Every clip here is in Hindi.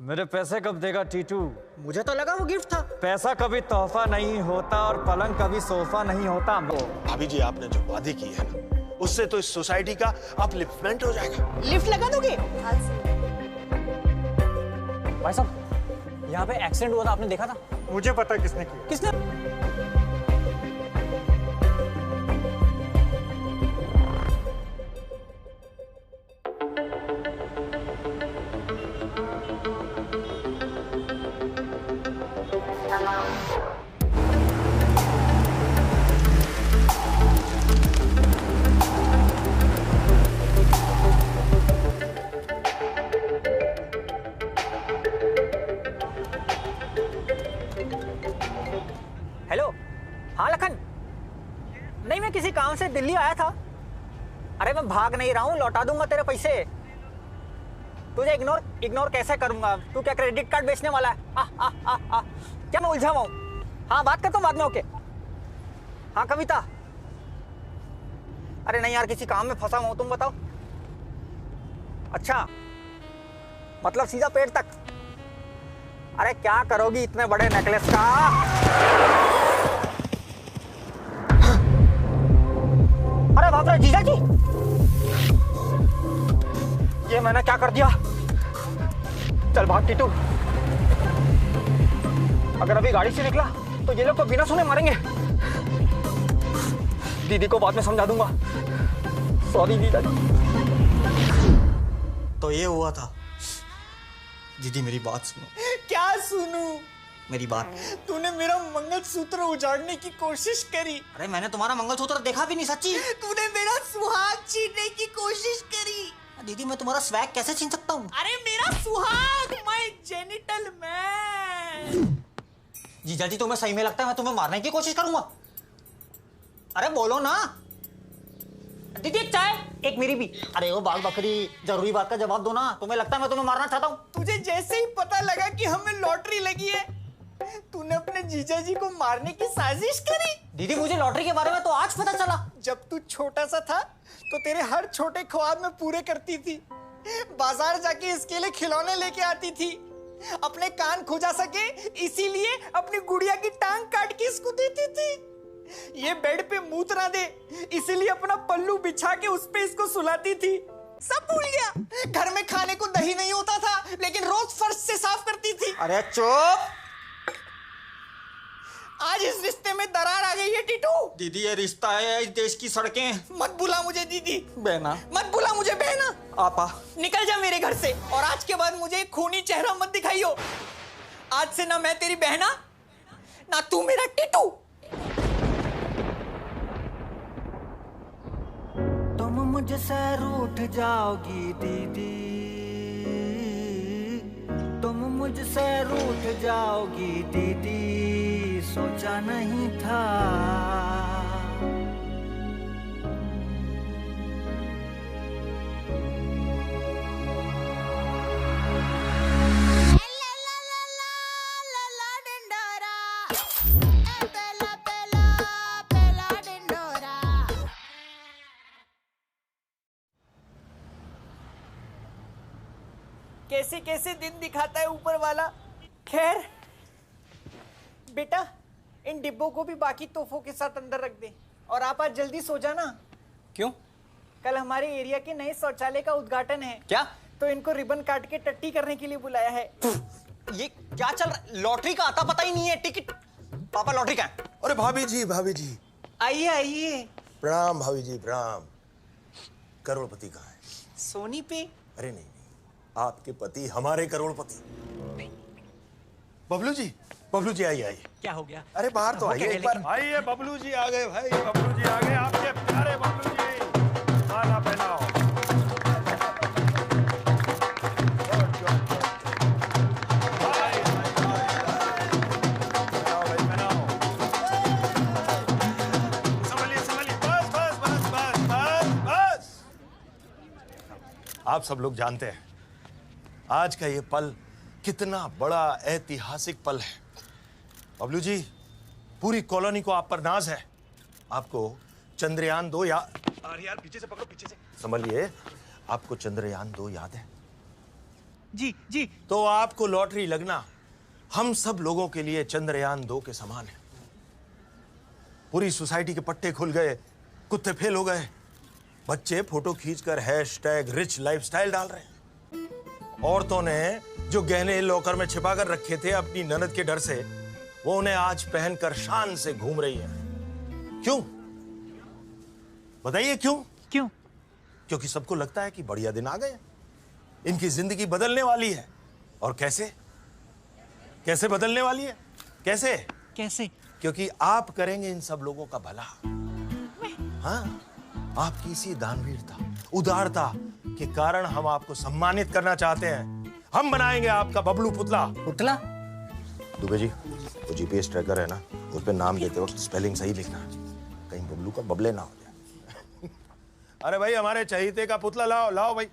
मेरे पैसे कब देगा टीटू? मुझे तो लगा वो गिफ्ट था। पैसा कभी तोहफा नहीं होता और पलंग कभी सोफा नहीं होता। भाभी जी, आपने जो वादे किए हैं ना, उससे तो इस सोसाइटी का अपलिफ्टमेंट हो जाएगा। लिफ्ट लगा दोगे? भाई साहब, यहाँ पे एक्सीडेंट हुआ था, आपने देखा था? मुझे पता किसने किया। किसने? हेलो, हाँ लखन। नहीं, मैं किसी काम से दिल्ली आया था। अरे मैं भाग नहीं रहा हूँ, लौटा दूंगा तेरे पैसे। तुझे इग्नोर कैसे करूंगा? तू क्या क्रेडिट कार्ड बेचने वाला है? क्या मैं उलझा हुआ हूँ? हाँ, बात करता हूँ बाद में। ओके। हाँ कविता। अरे नहीं यार, किसी काम में फंसा हुआ हूँ, तुम बताओ। अच्छा, मतलब सीधा पेट तक? अरे क्या करोगी इतने बड़े नेकलेस का? अरे बाप रे जीजा जी, ये मैंने क्या कर दिया? चल भाग टीटू। अगर अभी गाड़ी से निकला तो ये लोग तो बिना सुने मारेंगे। दीदी को बाद में समझा दूंगा। सॉरी जीजा जी। तो ये हुआ था। दीदी मेरी बात सुनो। क्या सुनूं? मेरी बात। तूने मेरा मंगलसूत्र उजाड़ने की कोशिश करी। अरे मैंने तुम्हारा मंगलसूत्र देखा भी नहीं, सच्ची। तूने मेरा सुहाग छीनने की कोशिश करी। दीदी मैं तुम्हारा स्वैग कैसे छीन सकता हूँ? अरे मेरा सुहाग, माय जेनिटल मैन। जीजा जी तुम्हें सही में लगता है मैं तुम्हें मारने की कोशिश करूंगा? अरे बोलो ना। दीदी एक चाय, एक मेरी भी। अरे वो बाल बकरी, जरूरी बात का जवाब दो ना। तुम्हें लगता है मैं तुम्हें मारना चाहता हूँ? तुझे जैसे ही पता लगा कि हमें लॉटरी लगी है, तूने अपने जीजा जी को मारने की साजिश करी। दीदी मुझे लॉटरी के बारे में तो आज पता चला। जब तू छोटा सा था तो तेरे हर छोटे ख्वाब में पूरे करती थी। बाजार जाके इसके लिए खिलौने लेके आती थी। अपने कान खुजा सके इसीलिए अपनी गुड़िया की टांग काट के इसको देती थी। ये बेड पे मूत ना दे इसीलिए अपना पल्लू बिछा के उस पे इसको सुलाती थी। सब भूल गया। घर में खाने को दही नहीं होता था लेकिन रोज फर्श से साफ करती थी। अरे चुप। आज इस रिश्ते में दरार आ गई है टीटू। दीदी ये रिश्ता है, इस देश की सड़कें। मत बुला मुझे दीदी। बहना। मत बुला मुझे बहना। आपा। निकल जा मेरे घर से और आज के बाद मुझे खूनी चेहरा मत दिखाइयो। आज से ना मैं तेरी बहना ना तू मेरा टीटू। तुम मुझसे रूठ जाओगी दीदी, तुम मुझसे रूठ जाओगी दीदी, सोचा नहीं था। कैसे कैसे दिन दिखाता है ऊपर वाला। खैर बेटा, इन डिब्बों को भी बाकी तोहफों के साथ अंदर रख दे और आप आज जल्दी सो जाना। क्यों? कल हमारे एरिया के नए शौचालय का उद्घाटन है। क्या? तो इनको रिबन काट के टट्टी करने के लिए बुलाया है। ये क्या चल रहा? लॉटरी का आता पता ही नहीं है। टिकट पापा, लॉटरी का है? अरे भाभी जी आइए आइए। प्रणाम। भाभी जी प्रणाम। करोड़पति कहाँ है? सोनी पे। अरे नहीं, आपके पति हमारे करोड़पति। बबलू जी आइए। क्या हो गया? अरे बाहर तो आइए एक बार। आइए, बबलू जी आ गए भाई। बबलू जी आ गए, आपके प्यारे बबलू जी। माला पहनाओ। बस। आप सब लोग जानते हैं आज का ये पल कितना बड़ा ऐतिहासिक पल है। बबलू जी, पूरी कॉलोनी को आप पर नाज है। आपको चंद्रयान 2 अरे यार पीछे से पकड़ो, पीछे से संभलिए। आपको चंद्रयान 2 याद है? जी जी। तो आपको लॉटरी लगना हम सब लोगों के लिए चंद्रयान 2 के समान है। पूरी सोसाइटी के पट्टे खुल गए, कुत्ते फेल हो गए, बच्चे फोटो खींचकर #रिच लाइफस्टाइल डाल रहे हैं। औरतों ने जो गहने लॉकर में छिपा कर रखे थे अपनी ननद के डर से, वो उन्हें आज पहनकर शान से घूम रही हैं। क्यों बताइए क्यों? क्यों? क्योंकि सबको लगता है कि बढ़िया दिन आ गए, इनकी जिंदगी बदलने वाली है। और कैसे कैसे बदलने वाली है? कैसे? कैसे? क्योंकि आप करेंगे इन सब लोगों का भला। हाँ, आपकी इसी दानवीरता, उदारता के कारण हम आपको सम्मानित करना चाहते हैं। हम बनाएंगे आपका बबलू पुतला। पुतला? दुबे जी, वो जीपीएस ट्रैकर है ना, उस पे नाम देते वक्त स्पेलिंग सही लिखना, कहीं बबलू का बबले ना हो जाए। अरे भाई, हमारे चहीते का पुतला लाओ, लाओ भाई।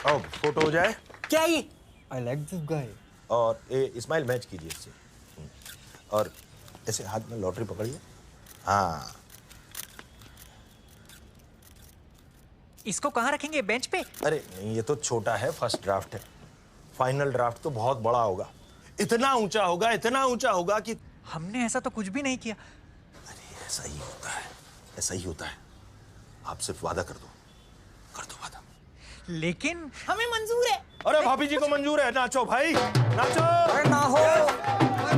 आओ, फोटो हो जाए। क्या ये? I like this guy. और स्माइल मैच कीजिए इससे। और ऐसे हाथ में लॉटरी पकड़िए। हाँ, इसको कहाँ रखेंगे? बेंच पे? अरे नहीं, ये तो छोटा है, फर्स्ट ड्राफ्ट है। फाइनल ड्राफ्ट तो बहुत बड़ा होगा, इतना ऊंचा होगा, इतना ऊंचा होगा कि हमने ऐसा तो कुछ भी नहीं किया। अरे ऐसा ही होता है, ऐसा ही होता है। आप सिर्फ वादा कर दो वादा। लेकिन हमें मंजूर है। अरे भाभी जी को मंजूर है, नाचो भाई, नाचो। अरे ना हो।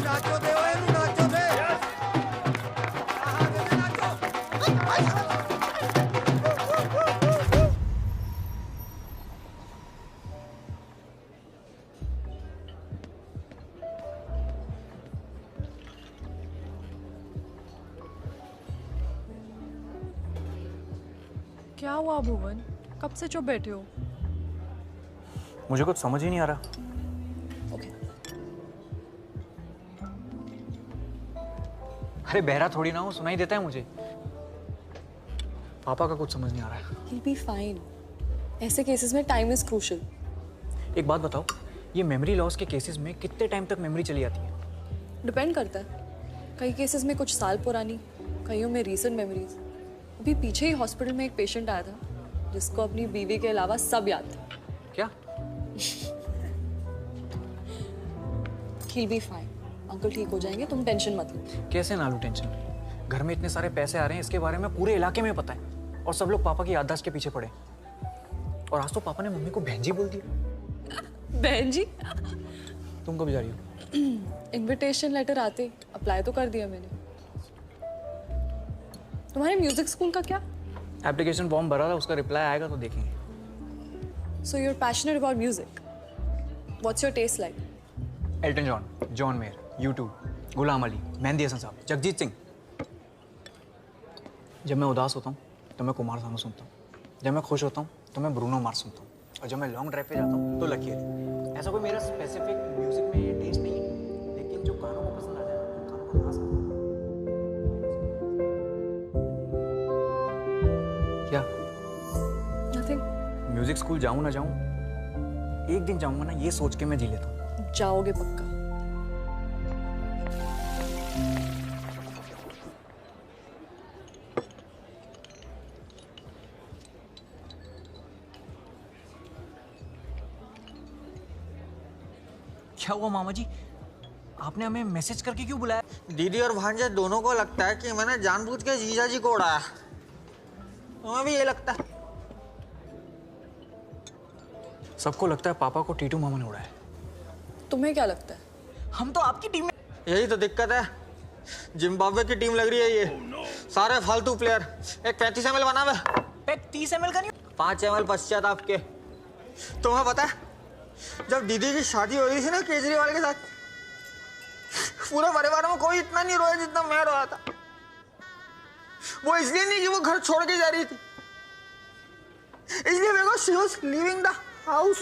नाचो दे ओए, नाचो दे। क्या हुआ भुवन? कब से चुप बैठे हो? मुझे कुछ समझ ही नहीं आ रहा। अरे बहरा थोड़ी ना हूँ, सुनाई देता है मुझे। पापा का कुछ समझ नहीं आ रहा है। He'll be fine. ऐसे केसेस में टाइम इज क्रूशियल। एक बात बताओ, ये मेमोरी लॉस के केसेस में कितने टाइम तक मेमोरी चली जाती है? डिपेंड करता है। कई केसेस में कुछ साल पुरानी, कईयों में रीसेंट मेमोरीज। अभी पीछे ही हॉस्पिटल में एक पेशेंट आया था जिसको अपनी बीवी के अलावा सब याद था। क्या? He'll be fine. अंकल ठीक हो जाएंगे, तुम टेंशन मत लो। कैसे ना लूं टेंशन? घर में इतने सारे पैसे आ रहे हैं, इसके बारे में पूरे इलाके में पता है, और सब लोग पापा की याददाश्त के पीछे पड़े। और आज तो पापा ने मम्मी को बहन जी बोल दिया। बहन जी? तुम कब जा रही हो? इनविटेशन लेटर आते अप्लाई तो कर दिया मैंने। तुम्हारे म्यूजिक स्कूल का क्या? एप्लीकेशन फॉर्म भरा था, उसका रिप्लाई आएगा तो देखेंगे। So you're passionate about music. What's your taste like? Elton John, John Mayer, U2, Ghulam Ali, Mehdi Hassan sahab, Jagjit Singh. जब मैं उदास होता हूँ तो मैं कुमार सानू सुनता हूँ, जब मैं खुश होता हूँ तो मैं ब्रूनो मार्स सुनता हूँ, और जब मैं लॉन्ग ड्राइव पे जाता हूँ तो लकी अली। ऐसा कोई मेरा स्पेसिफिक म्यूजिक में ये टेस्ट नहीं है, लेकिन जो कानों को पसंद आ जाए वो कानों को नाज आता है। क्या? Nothing. म्यूजिक स्कूल जाऊँ ना जाऊँ, एक दिन जाऊँगा ना, ये सोच के मैं जी लेता हूँ। जाओगे पक्का? क्या हुआ मामा जी? आपने हमें मैसेज करके क्यों बुलाया? दीदी और भांजे दोनों को लगता है कि मैंने जानबूझ के जीजा जी को उड़ाया। तुम्हें भी ये लगता है? सबको लगता है पापा को टीटू मामा ने उड़ाया। तुम्हें क्या लगता है? हम तो आपकी टीम में। यही तो दिक्कत है, जिम्बाब्वे की टीम लग रही है ये। सारे फालतू प्लेयर। एक 35 ml बना हुआ है। पैक 30 ml का नहीं? 5 ml पश्चात आपके। तुम्हें पता है, जब दीदी की शादी हो रही थी ना केजरीवाल के साथ, पूरे परिवार में कोई इतना नहीं रोया जितना मैं रोया था। वो इसलिए नहीं कि वो घर छोड़ के जा रही थी, इसलिए because she was leaving the house.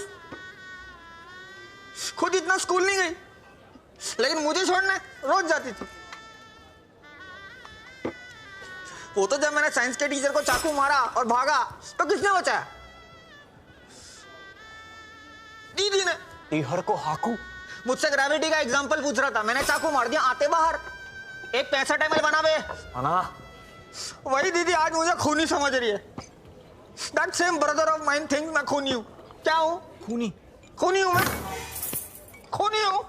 खुद इतना स्कूल नहीं गई, लेकिन मुझे छोड़ने रोज जाती थी। वो तो जब मैंने साइंस के टीचर को चाकू मारा और भागा तो किसने बचाया? दीदी ने। टीहर को हाकू? मुझसे ग्रेविटी का एग्जाम्पल पूछ रहा था, मैंने चाकू मार दिया, आते बाहर। एक 65 ml बना बे। माना वही दीदी आज मुझे खूनी समझ रही है। That same brother of mine think मैं खूनी हूँ। क्या हूँ? खूनी? खूनी हूँ मैं, खूनी हूँ।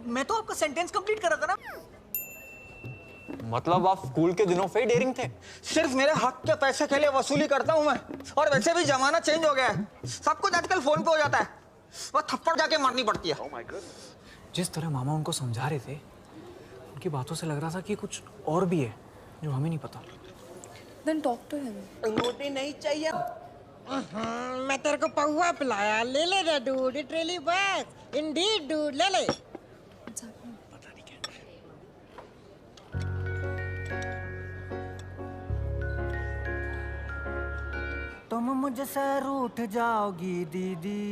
मैं तो आपका सेंटेंस कंप्लीट कर रहा था ना। मतलब आप स्कूल के दिनों से ही डेयरिंग थे? सिर्फ मेरे हक के पैसे के लिए वसूली करता हूँ मैं। और वैसे भी जमाना चेंज हो गया है, सब कुछ आजकल फोन पे हो जाता है। वो थप्पड़ जाके मारनी पड़ती है। जिस तरह मामा उनको समझा रहे थे, उनकी बातों से लग रहा था कि कुछ और भी है जो हमें नहीं पता। Then talk to him. रोटी नहीं चाहिए। मैं तेरे को पहुआ पिलाया, ले ले रे dude, it really works Indeed dude, ले ले। What's happening? तुम मुझसे रूठ जाओगी दीदी,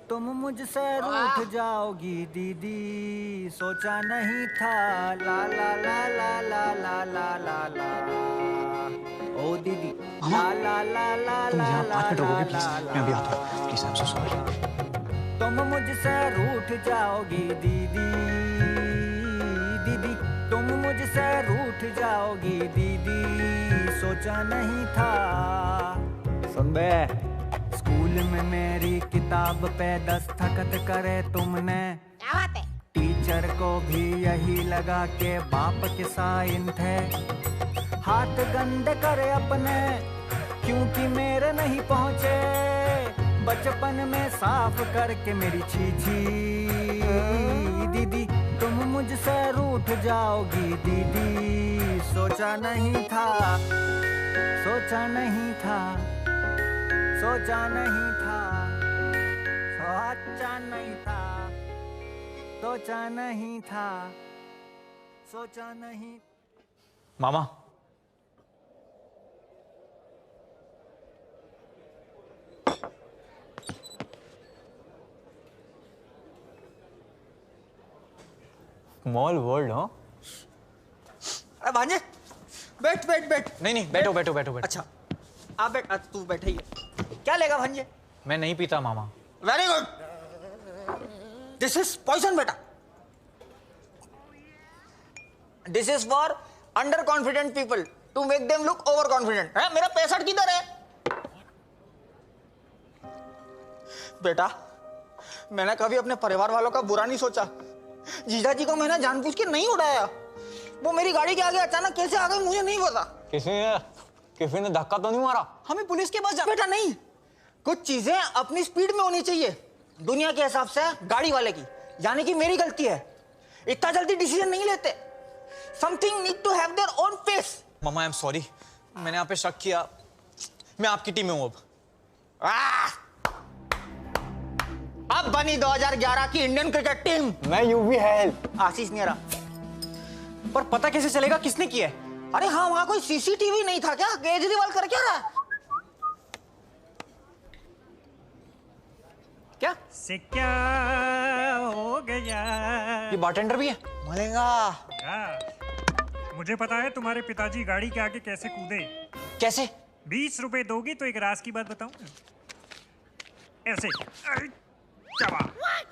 तुम मुझसे रूठ जाओगी दीदी, सोचा नहीं था ला ला ला ला ला ला ला ला ला ओ दीदी ला ला ला ला तुम ला यहाँ ला 5 मिनट रुकोगे ला प्लीज? ला मैं अभी आता हूँ। Please, I am so sorry. तुम मुझसे रूठ जाओगी दीदी, दीदी तुम मुझसे रूठ जाओगी दीदी, सोचा नहीं था। सुन बे, स्कूल में मेरी किताब पे दस्तखत करे तुमने, क्या बात है? टीचर को भी यही लगा के बाप के साइन थे। हाथ गंदे करे अपने क्योंकि मेरे नहीं पहुंचे, बचपन में साफ करके मेरी छीछी। दीदी तुम मुझसे रूठ जाओगी दीदी, सोचा नहीं था, सोचा नहीं था, सोचा नहीं था, सोचा नहीं था, सोचा नहीं था, सोचा नहीं। मामा, स्मॉल वर्ल्ड। हाँ, अरे भांजे, बैठ बैठ बैठ। नहीं नहीं, बैठो बैठो बैठो बैठो। अच्छा आप बैठ, तू बैठे ही है। क्या लेगा भांजे? मैं नहीं पीता मामा। Very good. This is poison बेटा। This is for under confident people to make them look over confident. है मेरा 65 किधर है बेटा? मैंने कभी अपने परिवार वालों का बुरा नहीं सोचा। जीजा जी को मैंने जानबूझ के नहीं उड़ाया। वो मेरी गाड़ी के आगे अचानक कैसे आ गई मुझे नहीं पता। किसी ने धक्का तो नहीं मारा? हमें पुलिस के पास जा बेटा नहीं, कुछ चीजें अपनी स्पीड में होनी चाहिए दुनिया के हिसाब से गाड़ी वाले की, यानी कि मेरी गलती है। इतना जल्दी डिसीजन नहीं लेते। Something need to have their own pace. मामा आई एम सॉरी, मैंने आप पे शक किया। मैं आपकी टीम में हूं अब बनी 2011 की इंडियन क्रिकेट टीम। मैं यूवी है। आशीष नेहरा। पर पता कैसे चलेगा किसने किया है? अरे हाँ, वहां कोई सीसीटीवी नहीं था क्या? केजरीवाल कर क्या रहा है? क्या से क्या हो गया? ये बारटेंडर भी है? मलेगा। मुझे पता है तुम्हारे पिताजी गाड़ी के आगे कैसे कूदे। कैसे? 20 रुपए दोगी तो एक राज की बात बताऊं? ऐसे चबा।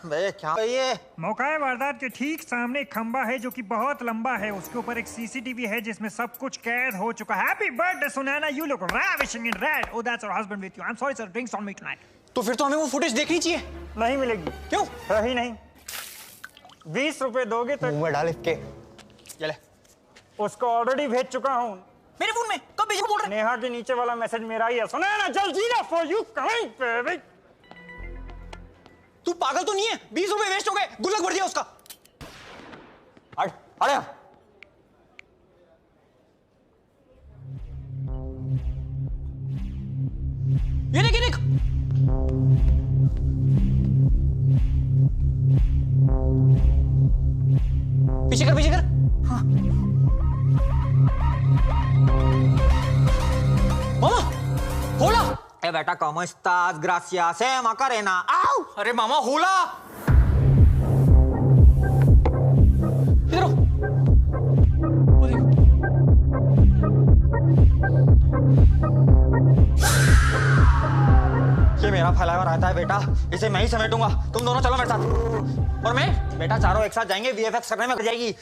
बे क्या ये? मौका वारदात के ठीक सामने एक खंबा है जो कि बहुत लंबा है। उसके ऊपर एक सीसीटीवी है जिसमें सब कुछ कैद हो चुका है। Happy birthday Sunaina, you look ravishing in red. Oh, that's your husband with you. I'm sorry sir, drinks on me tonight. तो फिर तो हमें वो फुटेज देखनी चाहिए। नहीं मिलेगी। क्यों? है ही नहीं। 20 रुपए दोगे तो मुंह में डाल इसके। ये ले। उसको ऑलरेडी भेज चुका हूँ। मेरे फोन में कब भेजा बोल रहे? नेहा के नीचे वाला मैसेज मेरा ही है। सुनैना जल्दीना फॉर यू कमिंग बेबी। तू पागल तो नहीं है? 20 रुपए वेस्ट हो गए, गुल्लक भर दिया उसका। हट अरे ये देख, ये देख। पीछे कर, पीछे कर। हाँ। मामा, होला। ए बेटा, ¿cómo estás? Gracias, Macarena. ¡Au! अरे मामा, होला। इधर आओ। वो देखो। ये मेरा फैलाया हुआ रहता है बेटा, इसे मैं ही समेटूंगा। तुम दोनों चलो मेरे साथ, और मैं बेटा चारों एक साथ जाएंगे, वीएफएक्स करने में लग जाएगी।